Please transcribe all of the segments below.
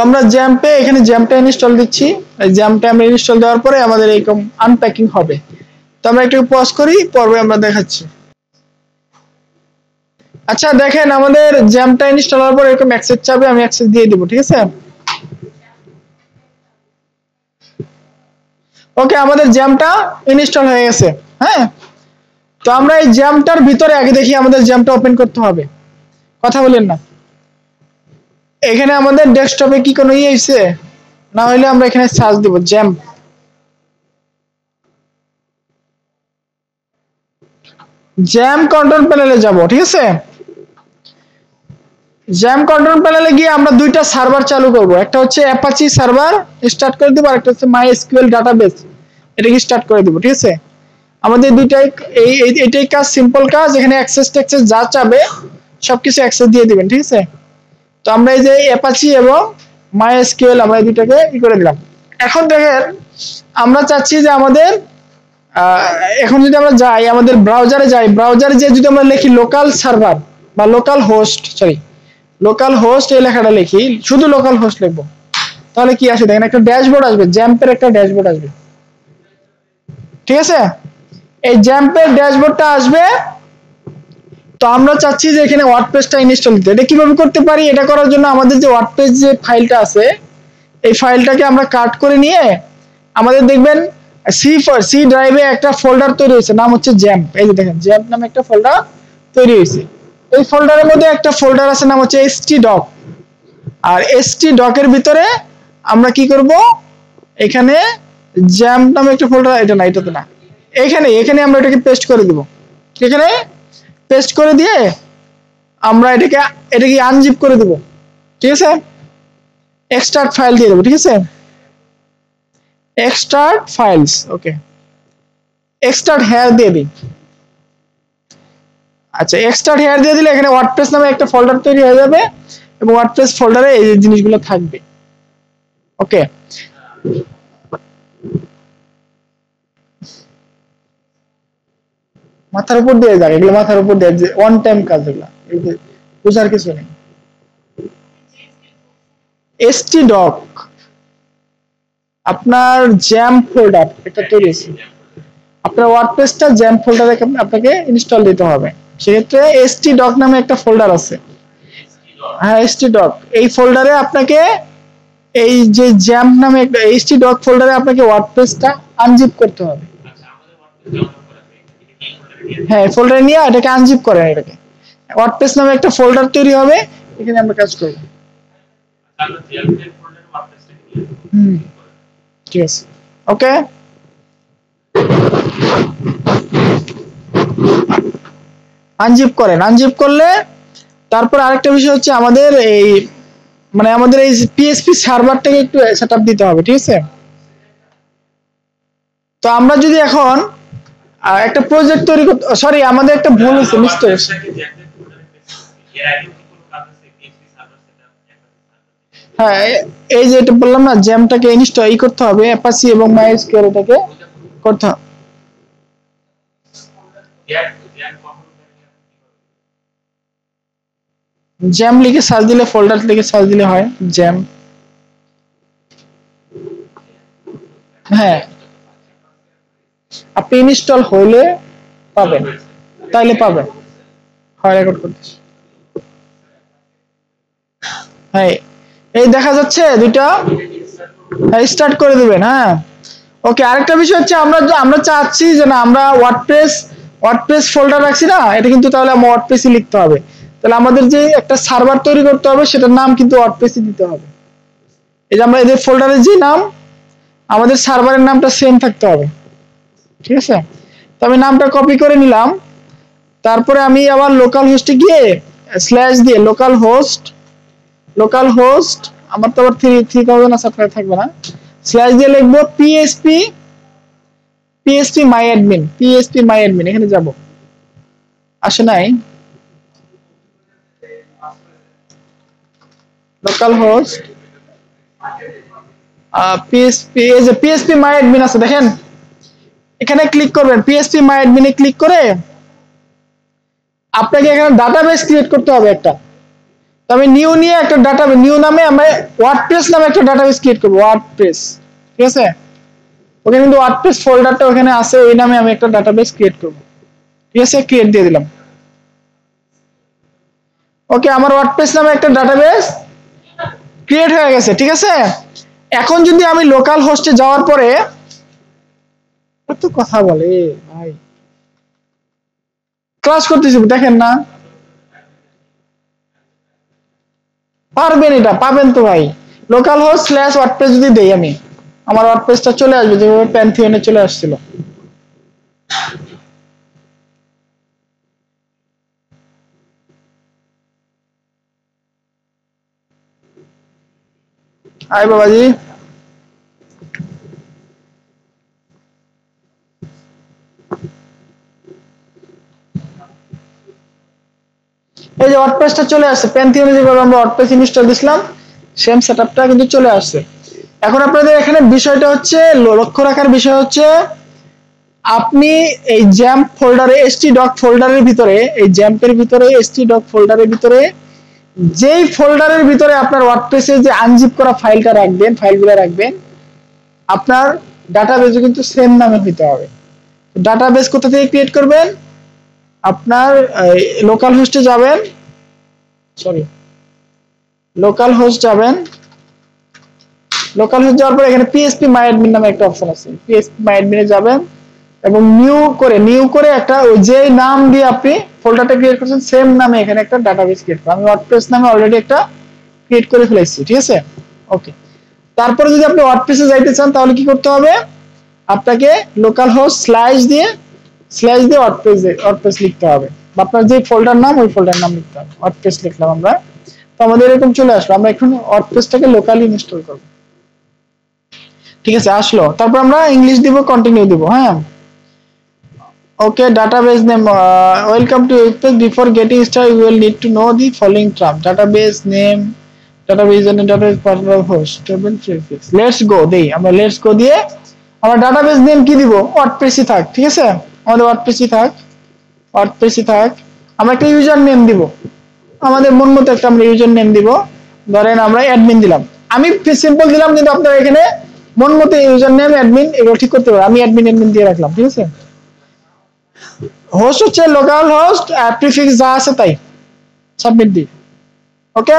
আমরা জ্যাম্পে এখানে জ্যাম্পটা ইনস্টল দিচ্ছি। এই জ্যাম্পটা আমরা ইনস্টল দেওয়ার পরে আমাদের এরকম আনপ্যাকিং হবে। তো আমরা একটু পজ করি, পরে আমরা দেখাচ্ছি। আচ্ছা দেখেন আমাদের জ্যাম্পটা ইনস্টল হওয়ার পর এরকম অ্যাক্সেস চাবে, আমি অ্যাক্সেস দিয়ে দিব, ঠিক আছে। ওকে, আমাদের জ্যামটা ইনস্টল হয়ে গেছে। হ্যাঁ, তো আমরা এই জ্যামটার ভিতরে আগে দেখি আমাদের জ্যামটা ওপেন করতে হবে। কথা বলেন না, এখানে আমাদের ডেস্কটপে কি কোনো ইয়ে হইছে? না হলে আমরা এখানে সার্চ দিব জ্যাম। জ্যাম কন্ট্রোল প্যানেলে যাব, ঠিক আছে। জ্যাম কন্ট্রোল প্যানেলে গিয়ে আমরা দুইটা সার্ভার চালু করব। একটা হচ্ছে অ্যাপাচি সার্ভার স্টার্ট করে দিব, আর একটা হচ্ছে মাইএসকিউএল ডাটাবেস, এটাকে স্টার্ট করে দিব, ঠিক আছে। আমাদের দুইটাই এইটাই কাজ, সিম্পল কাজ। এখানে অ্যাক্সেস ট্যাক্সেস যা চাবে সবকিছু অ্যাক্সেস দিয়ে দিবেন, ঠিক আছে। তো আমরা এই যে অ্যাপাচি এবং মাইএসকিউএল আমরা এই দুইটাকে করে দিলাম। এখন দেখেন আমরা চাচ্ছি যে আমাদের এখন যদি আমরা যাই আমাদের ব্রাউজারে যাই, ব্রাউজারে যে যদি আমরা লিখি লোকাল সার্ভার বা local host, sorry local host, এই লেখাটা লিখি, শুধু লোকাল হোস্ট লিখবো, তাহলে কি আসে দেখেন, একটা ড্যাশবোর্ড আসবে, জ্যাম্পের একটা ড্যাশবোর্ড আসবে, ঠিক আছে। এই জ্যাম্পের ড্যাশবোর্ডটা আসবে। তো আমরা চাচ্ছি যে এখানে ওয়ার্ডপ্রেসটা ইনস্টল দিতে। এটা কিভাবে করতে পারি? এটা করার জন্য আমাদের যে ওয়ার্ডপ্রেস যে ফাইলটা আছে, এই ফাইলটাকে আমরা কাট করে নিয়ে আমাদের দেখবেন সি ড্রাইভে একটা ফোল্ডার তৈরি হয়েছে, নাম হচ্ছে জ্যাম্প। এই যে দেখেন জ্যাম্প নামে একটা ফোল্ডার তৈরি হয়েছে। এই ফোল্ডারের মধ্যে একটা ফোল্ডার আছে, নাম হচ্ছে htdoc। আর htdoc-এর ভিতরে আমরা কি করব, এখানে জ্যাম্প নামে একটা ফোল্ডার, এটা না, এটা তো না, এখানে আমরা এটাকে পেস্ট করে দিব। এখানে পেস্ট করে দিয়ে আমরা এটাকে আনজিপ করে দেব, ঠিক আছে। এক্সট্রাক্ট ফাইল দিয়ে দেব, ঠিক আছে। এক্সট্রাক্ট ফাইলস, ওকে, এক্সট্রাক্ট হেয়ার দিয়ে দিই। আচ্ছা, এক্সট্রাক্ট হেয়ার দিয়ে দিলে এখানে ওয়ার্ডপ্রেস নামে একটা ফোল্ডার তৈরি হয়ে যাবে এবং ওয়ার্ডপ্রেস ফোল্ডারে এই জিনিসগুলো থাকবে। ওকে, মাথার উপর দিয়ে যাক, এগুলো মাথার উপর দিয়ে ওয়ান টাইম কাজ, এগুলো বুঝার কিছু নেই। htdoc আপনার জ্যাম্প ফোল্ডার এটা তৈরি হয়েছে, আপনার ওয়ার্ডপ্রেসটা জ্যাম্প ফোল্ডারে আপনাকে ইনস্টল দিতে হবে। সেক্ষেত্রে htdoc নামে একটা ফোল্ডার আছে। হ্যাঁ, htdoc, এই ফোল্ডারে আপনাকে এই যে জ্যাম্প নামে একটা htdoc ফোল্ডারে আপনাকে ওয়ার্ডপ্রেসটা আনজিপ করতে হবে। হ্যাঁ, ফোল্ডারে নিয়ে এটাকে আনজিপ করেন, এটাকে ওয়ার্ডপ্রেস নামে একটা ফোল্ডার তৈরি হবে, এখানে আমরা কাজ করব। ঠিক আছে, ওকে। আনজিপ করেন, আনজিপ করলে তারপর আরেকটা বিষয় হচ্ছে আমাদের এই আমাদের এই পিএসপি সার্ভারটাকে একটু সেটআপ দিতে হবে, ঠিক আছে। তো আমরা যদি এখন একটা প্রজেক্ট তৈরি করতে, সরি আমাদের একটা ভুল হয়েছে, মিস্টেক। হ্যাঁ, এই যে এটা বললাম না, জ্যামটাকে ইনস্টল করতে হবে, অ্যাপাচি এবং মাইএসকিউএল এটাকে করতে হবে। জ্যাম লিখে সার্চ দিলে, ফোল্ডার লিখে সার্চ দিলে হয় জ্যাম। হ্যাঁ, আপনি ইনস্টল হলে পাবেন, তাইলে পাবেন। হয় রেকর্ড করতেছি। হ্যাঁ, এই দেখা যাচ্ছে দুইটা, স্টার্ট করে দিবেন। হ্যাঁ, ওকে। আরেকটা বিষয় হচ্ছে আমরা চাচ্ছি যে না, আমরা ওয়ার্ডপ্রেস ফোল্ডার রাখছি না, এটা কিন্তু তাহলে আমরা ওয়ার্ডপ্রেসই লিখতে হবে। তাহলে আমাদের যে একটা সার্ভার তৈরি করতে হবে সেটার নাম কিন্তু ওয়ার্ডপ্রেসই দিতে হবে। এই যে আমরা এদের ফোল্ডারের যে নাম, আমাদের সার্ভারের নামটা সেম থাকতে হবে, ঠিক আছে। তো আমি নামটা কপি করে নিলাম, তারপরে আমি আবার লোকাল হোস্টে গিয়ে স্ল্যাশ দিয়ে লোকাল হোস্ট আমার তো আবার 3000 আছে, আপনার থাকবে না, স্ল্যাশ দিয়ে লিখবো পিএসপি মাই অ্যাডমিন, এখানে যাব, আসে নাই, লোকাল হোস্ট পিএসপি, এই যে পিএসপি মাই অ্যাডমিন আছে দেখেন, এখানে ক্লিক করবেন। পিএসপি মাই অ্যাডমিনে ক্লিক করে আপনাকে এখানে ডাটাবেস ক্রিয়েট করতে হবে একটা। তো আমি নিউ নিয়ে একটা ডাটাবেস, নিউ নামে আমরা ওয়ার্ডপ্রেস নামে একটা ডাটাবেস ক্রিয়েট করব, ওয়ার্ডপ্রেস। ঠিক আছে, ওখানে কিন্তু ওয়ার্ডপ্রেস ফোল্ডারটা ওখানে আছে, ওই নামে আমি একটা ডাটাবেস ক্রিয়েট করব। ঠিক আছে, ক্রিয়েট দিয়ে দিলাম। ওকে, আমার ওয়ার্ডপ্রেস নামে একটা ডাটাবেস ক্রিয়েট হয়ে গেছে। ঠিক আছে, এখন যদি আমি লোকাল হোস্টে যাওয়ার পরে, কত কথা বলে ভাই, ক্লাস করতেছি দেখেন না, পারবেন, এটা পাবেন তো ভাই। লোকাল হোস্ট স্ল্যাশ ওয়ার্ডপ্রেস যদি দেই আমি, আমার ওয়ার্ডপ্রেসটা চলে আসবে যেভাবে প্যান্থিয়নে চলে আসছিল। আয় বাবাজি, এই যে ওয়ার্ডপ্রেসটা চলে আসছে, প্যান্থিয়নে যেভাবে আমরা ওয়ার্ডপ্রেস ইনস্টল দিছিলাম সেম সেটআপটা কিন্তু চলে আসছে। এখন আপনাদের এখানে বিষয়টা হচ্ছে, লক্ষ্য রাখার বিষয় হচ্ছে, আপনি এই জ্যাম্প ফোল্ডারে, htdoc ফোল্ডারের ভিতরে, এই জ্যাম্পের ভিতরে htdoc ফোল্ডারের ভিতরে যেই ফোল্ডারের ভিতরে আপনার ওয়ার্ডপ্রেসে যে আনজিপ করা ফাইলটা রাখবেন, ফাইলগুলো রাখবেন, আপনার ডাটাবেসও কিন্তু সেম নামে হইতে হবে। ডাটাবেস কোথা থেকে ক্রিয়েট করবেন? আপনার লোকাল হোস্টে যাবেন, সরি লোকাল হোস্ট যাবেন, লোকাল হোস্ট যাওয়ার পর এখানে পিএসপি মাই অ্যাডমিন নামে একটা অপশন আছে, পিএসপি মাই অ্যাডমিনে যাবেন এবং নিউ করে একটা, ওই যে নাম দিয়ে আপনি ফোল্ডারটা ক্রিয়েট করছেন সেম নামে এখানে একটা ডাটাবেস ক্রিয়েট করুন। আমি ওয়ার্ডপ্রেস নামে অলরেডি একটা ক্রিয়েট করে ফেলেছি। ঠিক আছে, ওকে। তারপরে যদি আপনি ওয়ার্ডপ্রেসে যাইতে চান তাহলে কি করতে হবে? আপনাকে লোকাল হোস্ট স্ল্যাশ দিয়ে ওয়ার্ডপ্রেস লিখতে হবে, বা আপনার যে ফোল্ডার নাম ওই ফোল্ডার নাম লিখতে হবে। ওয়ার্ডপ্রেস লিখলাম আমরা, তো আমাদের এরকম চলে আসলো। আমরা এখন ওয়ার্ডপ্রেসটাকে লোকালি ইনস্টল করব। ঠিক আছে, আসলো। তারপর আমরা ইংলিশ দিব, কন্টিনিউ দিব। হ্যাঁ, okay. Database name, welcome to webpage, before getting start you will need to know the following term, database name, database username, database password, host, table, prefix. Let's go দেই, আমরা লেটস গো দিয়ে আমরা database name কি দিব? ওয়ার্ডপ্রেসই থাক। ঠিক আছে, আমাদের ওয়ার্ডপ্রেসই থাক। আমরা একটা ইউজার নেম দিব, আমাদের মন মতো একটা আমরা ইউজার নেম দিব। ধরেন আমরা অ্যাডমিন দিলাম, আমি সিম্পল দিলাম, কিন্তু আপনারা এখানে মন মতো ইউজার নেম, অ্যাডমিন এগুলো ঠিক করতে পারেন। আমি অ্যাডমিন দিয়ে রাখলাম। ঠিক আছে, হোস্ট হচ্ছে লোকাল হোস্ট, প্রিফিক্স যা আছে তাই, সাবমিট দিই। ওকে,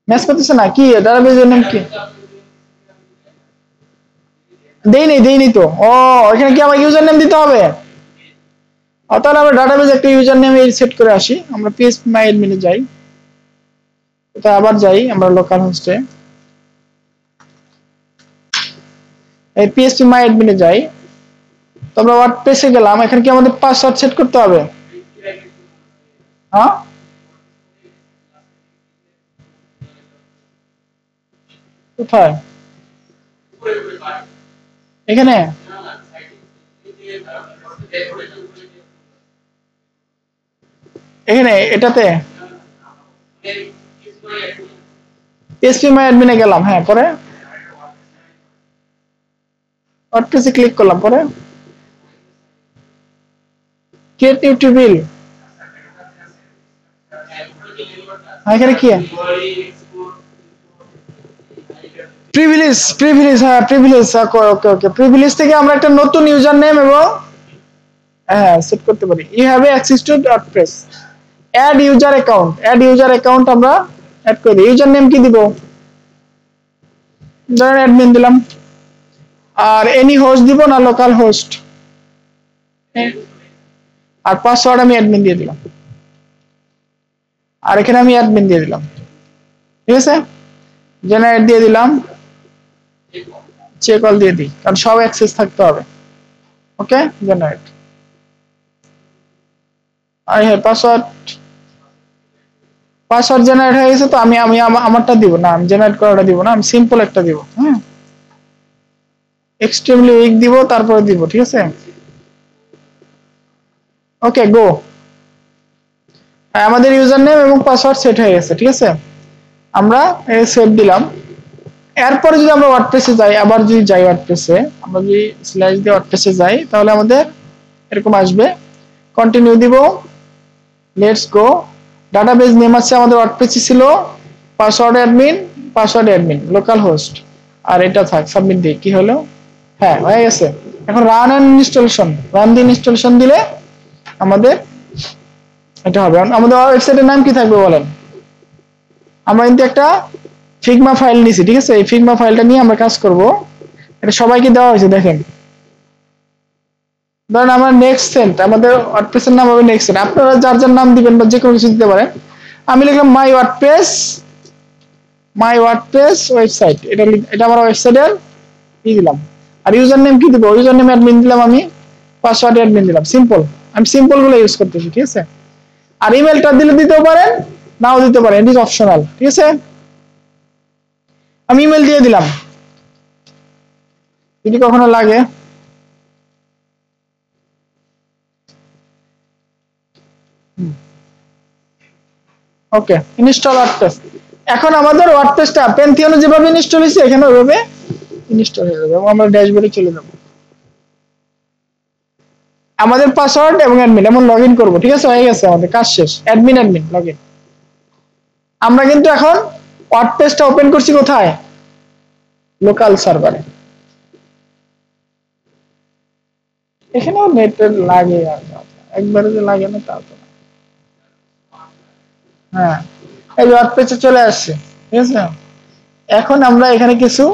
ম্যাচ করতেছে না কি? ডাটাবেসের নেম কি? দেইনি তো। ও, এখানে কি আমার ইউজার নেম দিতে হবে? তাহলে আমরা ডাটাবেস একটা ইউজার নেম সেট করে আসি। আমরা পিএসপি মাই অ্যাডমিনে যাই, এটা আবার যাই আমরা লোকাল হোস্টে, এই পিএসপি মাই অ্যাডমিনে যাই। তো আমরা ওয়ার্ডপ্রেসে গেলাম, এখানে কি আমাদের পাসওয়ার্ড সেট করতে হবে? হ্যাঁ, কোথায়? এখানে এটাতে পিএসপি মাই অ্যাডমিনে গেলাম। হ্যাঁ, পরে ওয়ার্ডপ্রেসে ক্লিক করলাম, পরে ক্রিয়েট নিউ টেবিল। এখানে কি প্রিভিলেজ, হ্যাঁ প্রিভিলেজ, ওকে। প্রিভিলেজ থেকে আমরা একটা নতুন ইউজার নেম এবং হ্যাঁ সেট করতে পারি। You have access to WordPress, add user account আমরা অ্যাড করে দিই। ইউজার নেম কি দিব? ধরেন অ্যাডমিন দিলাম। আর এনি হোস্ট দিব না লোকাল হোস্ট, আর পাসওয়ার্ড আমি অ্যাডমিন দিয়ে দিলাম, আর এখানে আমি অ্যাডমিন দিয়ে দিলাম। ঠিক আছে, জেনারেট দিয়ে দিলাম, চেক অল দিয়ে দিই, কারণ সব অ্যাক্সেস থাকতে হবে। ওকে, জেনারেট। আর হ্যাঁ, পাসওয়ার্ড জেনারেট হয়ে গেছে। তো আমি আমারটা দিব না, আমি জেনারেট করাটা দিব না, আমি সিম্পল একটা দিব। হ্যাঁ, এক্সট্রিমলি উইক দিব, তারপরে দিব। ঠিক আছে, ওকে, গো। আমাদের ইউজার নেম এবং পাসওয়ার্ড সেট হয়ে গেছে। ঠিক আছে, আমরা সেভ দিলাম। এরপরে যদি আমরা ওয়ার্ডপ্রেসে যাই, আবার যদি যাই ওয়ার্ডপ্রেসে, আমরা যদি স্ল্যাশ দিয়ে ওয়ার্ডপ্রেসে যাই, তাহলে আমাদের এরকম আসবে। কন্টিনিউ দিব, লেটস গো। ডাটাবেস নেম আছে আমাদের ওয়ার্ডপ্রেস ছিল, পাসওয়ার্ড অ্যাডমিন লোকাল হোস্ট, আর এটা থাক, সাবমিট দিই। কি হলো? হ্যাঁ, হয়ে গেছে। এখন রান এন্ড ইনস্টলেশন, রান দিয়ে ইনস্টলেশন দিলে আমাদের এটা হবে। আমাদের ওয়েবসাইটের নাম কি থাকবে বলেন? আমরা কিন্তু একটা ফিগমা ফাইল নিছি, ঠিক আছে? এই ফিগমা ফাইলটা নিয়ে আমরা কাজ করব। এটা সবাইকে দেওয়া হয়েছে, দেখেন। ধরেন আমার নেক্সট সেন্ট, আমাদের ওয়ার্ডপ্রেসের নাম হবে নেক্সট সেন্ট। আপনারা যার যার নাম দিবেন বা যে কোনো কিছু দিতে পারেন। আমি লিখলাম মাই ওয়ার্ডপ্রেস ওয়েবসাইট। এটা আমার ওয়েবসাইটের কি দিলাম। আর ইউজার নেম কি দিব? ইউজার নেম অ্যাডমিন দিলাম আমি, পাসওয়ার্ড অ্যাডমিন দিলাম। সিম্পল, আমি সিম্পল গুলো ইউজ করতেছি, ঠিক আছে? আর ইমেলটা দিলে দিতেও পারেন, নাও দিতে পারেন, ইট ইজ অপশনাল, ঠিক আছে? আমি ইমেল দিয়ে দিলাম, যদি কখনো লাগে। ওকে, ইনস্টল ওয়ার্ডপ্রেস। এখন আমাদের ওয়ার্ডপ্রেসটা পেন্থিয়নে যেভাবে ইনস্টল হয়েছে এখানে ওইভাবে ইনস্টল হয়ে যাবে এবং আমরা ড্যাশবোর্ডে চলে যাব। আমাদের পাসওয়ার্ড এবং অ্যাডমিন এমন লগইন করব, ঠিক আছে? হয়ে গেছে, আমাদের কাজ শেষ। Admin login. আমরা কিন্তু এখন ওয়ার্ডপ্রেসটা ওপেন করছি কোথায়? লোকাল সার্ভারে। এখানেও নেট লাগে, একবারে যে লাগে না তা তো না। হ্যাঁ, এই ওয়ার্ডপ্রেসে চলে আসছে, ঠিক আছে? এখন আমরা এখানে কিছু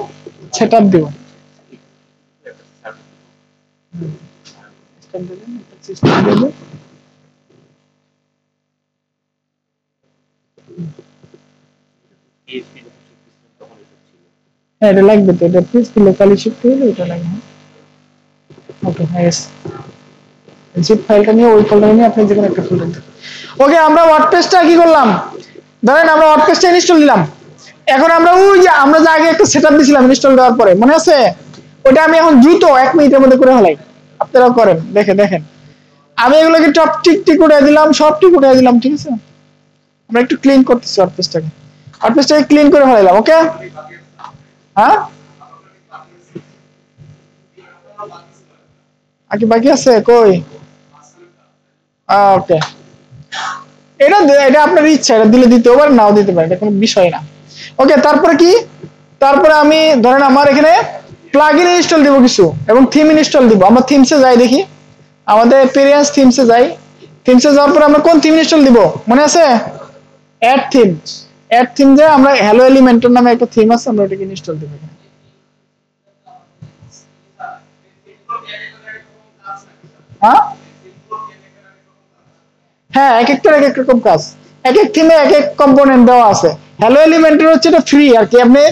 সেটআপ দেব। হ্যাঁ, এটা লাগবে তো, এটা পিএইচপি লোকালি শিফট হলে এটা লাগবে। ওকে, নাইস। জিপ ফাইলটা নিয়ে ওই ফোল্ডারে নিয়ে আপনি যে কোনো একটা ফোল্ডার দিন। ওকে, আমরা ওয়ার্ডপ্রেসটা কি করলাম? ধরেন আমরা ওয়ার্ডপ্রেসটা ইনস্টল দিলাম। এখন আমরা ওই যে আমরা যে আগে একটা সেটআপ দিয়েছিলাম ইনস্টল দেওয়ার পরে, মনে আছে? ওটা আমি এখন দ্রুত 1 মিনিটের মধ্যে করে ফেলাই। আপনারাও করেন, দেখেন। আমি এগুলোকে টপ টিক উঠাই দিলাম, সব টিক উঠাই দিলাম, ঠিক আছে? আমরা একটু ক্লিন করতেছি ওয়ার্ডপ্রেসটাকে ক্লিন করে ফেলাইলাম। ওকে, হ্যাঁ, আর কি বাকি আছে? কই? ওকে, এটা এটা আপনার ইচ্ছা, এটা দিলে দিতে পারেন, নাও দিতে পারেন, এটা কোনো বিষয় না। ওকে, তারপরে কি? তারপরে আমি ধরেন আমার এখানে প্লাগইন ইনস্টল দিব কিছু এবং থিম ইনস্টল দিব। আমরা থিমসে যাই, দেখি আমাদের এক্সপেরিয়েন্স থিমসে যাই। থিমসে যাওয়ার পরে আমরা কোন থিম ইনস্টল দিব মনে আছে? অ্যাড থিম যে আমরা হ্যালো এলিমেন্টর নামে একটা থিম আছে, আমরা ওটাকে ইনস্টল দিব। হ্যাঁ হ্যাঁ, এক একটার এক এক রকম কাজ, এক এক থিমে এক এক কম্পোনেন্ট দেওয়া আছে। হ্যালো এলিমেন্টর হচ্ছে এটা ফ্রি আর কি, আপনি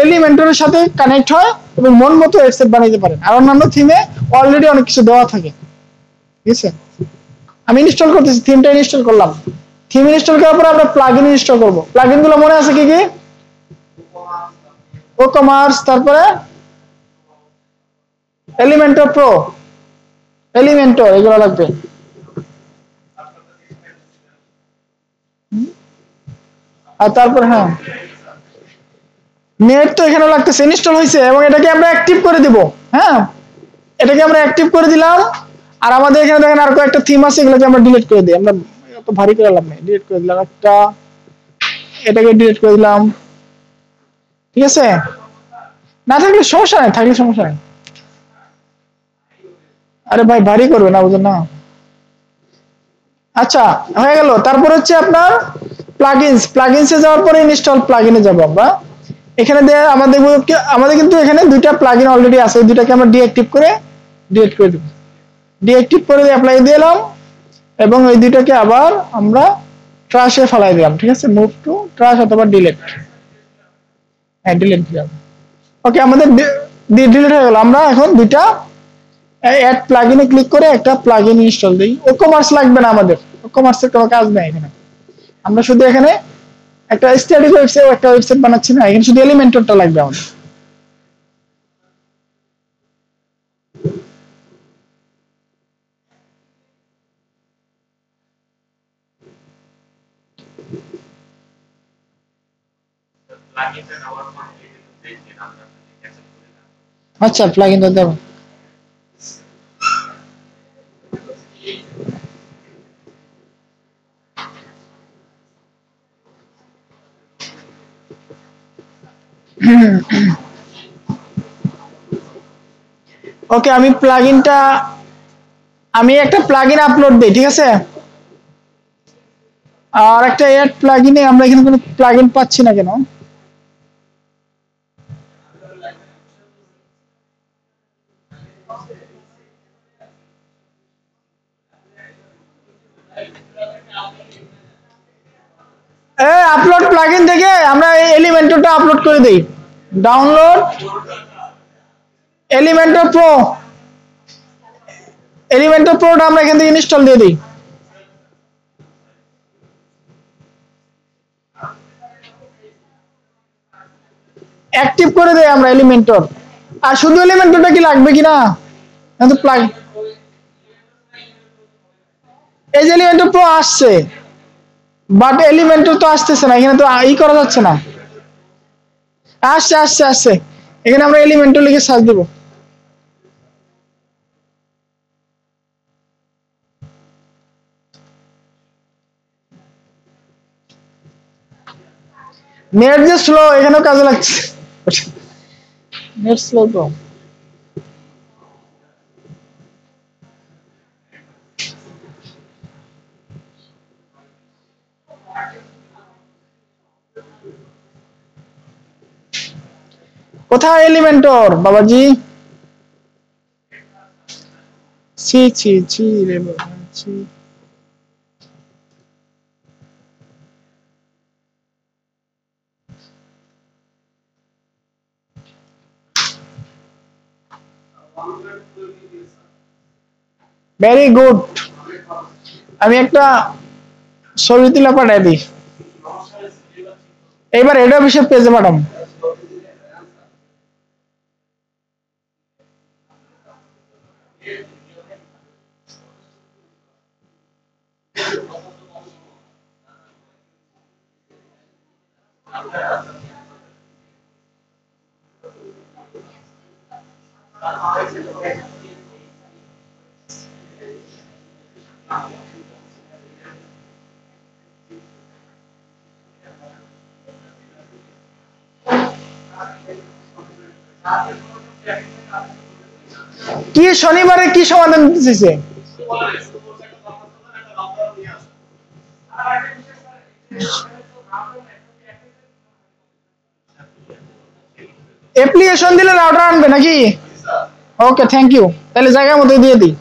এলিমেন্টরের সাথে কানেক্ট হয় এবং মন মতো ওয়েবসাইট বানাইতে পারেন। আর অন্যান্য থিমে অলরেডি অনেক কিছু দেওয়া থাকে, ঠিক আছে? আমি ইনস্টল করতেছি, থিমটা ইনস্টল করলাম। থিম ইনস্টল করার পর আমরা প্লাগইন ইনস্টল করব। প্লাগইন গুলো মনে আছে কি কি? ওকমার্স, তারপরে এলিমেন্টর প্রো, এলিমেন্টর, এগুলো লাগবে। আর তারপর হ্যাঁ, নেট তো এখানে লাগতেছে, ইনস্টল হয়েছে এবং এটাকে আমরা অ্যাক্টিভ করে দিব। হ্যাঁ, এটাকে আমরা অ্যাক্টিভ করে দিলাম। আর আমাদের এখানে দেখেন আর কয়েকটা থিম আছে, এগুলোকে আমরা ডিলিট করে দিই। আমরা এত ভারী করে লাভ নেই, ডিলিট করে দিলাম একটা, এটাকে ডিলিট করে দিলাম, ঠিক আছে? না থাকলে সমস্যা নাই, থাকলে সমস্যা নাই। আরে ভাই, ভারী করবে না, বুঝুন না। আচ্ছা, হয়ে গেল। তারপর হচ্ছে আপনার প্লাগইনসে যাওয়ার পরে ইনস্টল প্লাগইনে যাব আমরা। এখানে আমাদের কিন্তু এখানে দুইটা প্লাগইন অলরেডি আছে, দুইটাকে আমরা ডিঅ্যাক্টিভ করে ডিলিট করে দেব। ডিঅ্যাক্টিভ করে দিয়ে অ্যাপ্লাই দিলাম এবং এই দুইটাকে আবার আমরা ট্রাশে ফেলাই দিলাম, ঠিক আছে? মুভ টু ট্রাশ অথবা ডিলিট। হ্যাঁ, ডিলিট দিলাম। ওকে, আমাদের ডিলিট হয়ে গেল। আমরা এখন দুইটা অ্যাড প্লাগইনে ক্লিক করে একটা প্লাগইন ইনস্টল দেই। ওকমার্স লাগবে না আমাদের, ওকমার্সের কোনো কাজ নেই এখানে। আমরা শুধু এখানে একটা স্ট্যাটিক ওয়েবসাইট, একটা ওয়েবসাইট বানাচ্ছি না, এখানে শুধু এলিমেন্টরটা লাগবে আমাদের। আচ্ছা, প্লাগইন তো দেব। ওকে, আমি একটা প্লাগইন আপলোড দেই, ঠিক আছে? আর একটা এড প্লাগইনে আমরা এখানে কোনো প্লাগইন পাচ্ছি না কেন? আপলোড প্লাগইন থেকে আমরা এই এলিমেন্টরটা আপলোড করে দেই। ডাউনলোড এলিমেন্টর প্রোটা আমরা এখান থেকে ইনস্টল দিয়ে দিই। অ্যাক্টিভ করে দেই আমরা এলিমেন্টর। আর শুধু এলিমেন্টরটা কি লাগবে কিনা? না তো প্লাগ, এই যে এলিমেন্টর প্রো আসছে, বাট এলিমেন্টর তো আসতেছে না, এখানে তো করা যাচ্ছে না। আসছে, এখানে আমরা এলিমেন্টর লিখে সার্চ দেব। নেট যে স্লো, এখানেও কাজে লাগছে। নেট স্লো তো। কোথায় এলিমেন্টর বাবাজি? ছি রে বাবা, ছি। Very good. আমি একটা ছবি তুলে পাঠাই দিই, এইবার হেড অফিসের পেজে পাঠাম। কি শনিবারে কি সমাধান দিতেছে? অ্যাপ্লিকেশন দিলে রাউটার আনবে নাকি? ওকে, থ্যাংক ইউ। তাহলে জায়গা মতো দিয়ে দিই।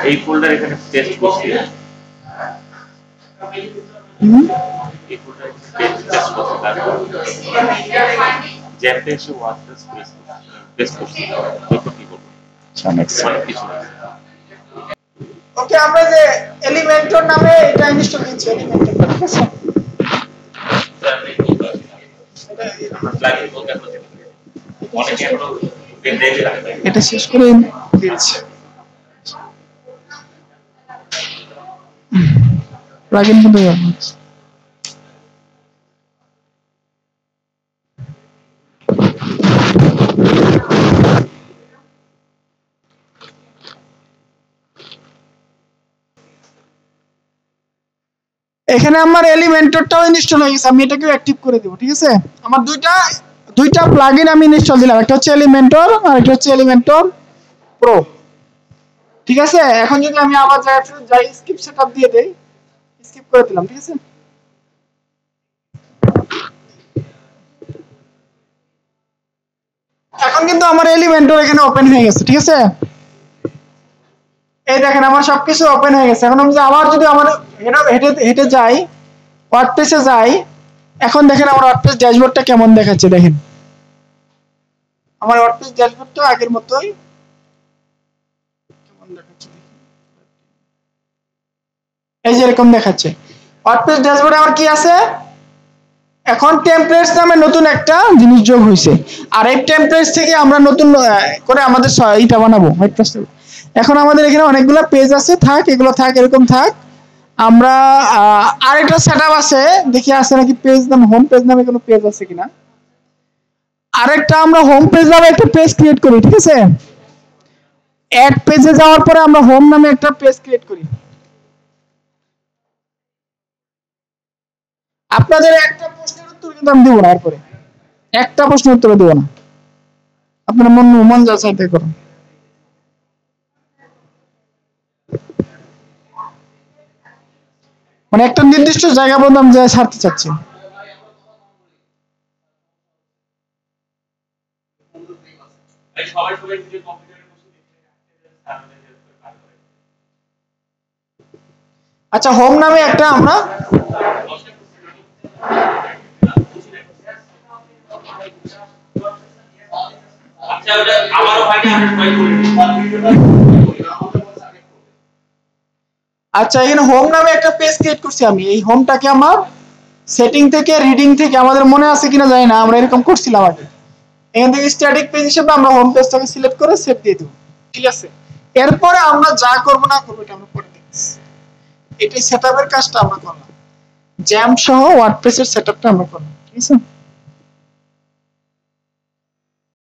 এই ফোল্ডার এখানে টেস্ট করছি, এই ফোল্ডার টেস্ট করছি, তারপর জ্যাপে এসে ওয়ার্ডপ্রেস পেস্ট করছি, তারপর কি করবো অনেক কিছু। ওকে, আমরা যে এলিমেন্টর নামে এটা ইনস্টল দিচ্ছি, এলিমেন্টর, ঠিক আছে? এটা শেষ করে দিচ্ছি। প্লাগইন কিন্তু এখানে আমার এলিমেন্টরটাও ইনস্টল হয়ে গেছে, আমি এটাকেও অ্যাক্টিভ করে দেব। ঠিক আছে, আমার দুইটা প্লাগইন আমি ইনস্টল দিলাম, একটা হচ্ছে এলিমেন্টর আর একটা হচ্ছে এলিমেন্টর প্রো। ঠিক আছে, এখন যদি আমি আবার যাই স্কিপ সেটআপ দিয়ে দেই, স্কিপ করে দিলাম। ঠিক আছে, এখন কিন্তু আমার এলিমেন্টর এখানে ওপেন হয়ে গেছে। ঠিক আছে, এই দেখেন আমার সবকিছু ওপেন হয়ে গেছে। এখন আমি আবার যদি আমার হেঁটে যাই, ওয়ার্ডপ্রেসে যাই, এখন দেখেন আমার ওয়ার্ডপ্রেস ড্যাশবোর্ডটা কেমন দেখাচ্ছে। দেখেন আমার ওয়ার্ডপ্রেস ড্যাশবোর্ডটা আগের মতোই কেমন দেখাচ্ছে, এই যে এরকম দেখাচ্ছে। ওয়ার্ডপ্রেস ড্যাশবোর্ডে আমার কি আছে, এখন টেমপ্লেটস নামে নতুন একটা জিনিস যোগ হয়েছে, আর এই টেমপ্লেটস থেকে আমরা নতুন করে আমাদের এটা বানাবো ওয়ার্ডপ্রেস। এখন আমাদের এখানে অনেকগুলো পেজ আছে, থাক এগুলো থাক, এরকম থাক। আমরা আরেকটা সেটআপ আছে, দেখি আছে নাকি পেজ নাম, হোম পেজ নামে কোনো পেজ আছে কিনা। আরেকটা আমরা হোম পেজ নামে একটা পেজ ক্রিয়েট করি। ঠিক আছে, অ্যাড পেজে যাওয়ার পরে আমরা হোম নামে একটা পেজ ক্রিয়েট করি। আপনাদের একটা প্রশ্নের উত্তর কিন্তু আমি দেব না, এরপরে একটা প্রশ্নের উত্তর দেব না, আপনারা মন যা চায় তাই করুন। মানে একটা নির্দিষ্ট জায়গা পর্যন্ত আমি যা ছাড়তে চাচ্ছি। আচ্ছা, হোম নামে একটা আমরা আচ্ছা এখানে হোম নামে একটা পেজ ক্রিয়েট করছি আমি। এই হোমটাকে আমার সেটিং থেকে রিডিং থেকে আমাদের মনে আছে কিনা জানি না, আমরা এরকম করছিলাম আগে। এখান থেকে স্ট্যাটিক পেজ হিসেবে আমরা হোম পেজটাকে সিলেক্ট করে সেভ দিয়ে দেব। ঠিক আছে, এরপরে আমরা যা করব না করব এটা আমরা পরে দেখছি। এটাই সেটআপের কাজটা আমরা করলাম, জ্যাম সহ ওয়ার্ডপ্রেসের সেটআপটা আমরা করলাম। ঠিক আছে।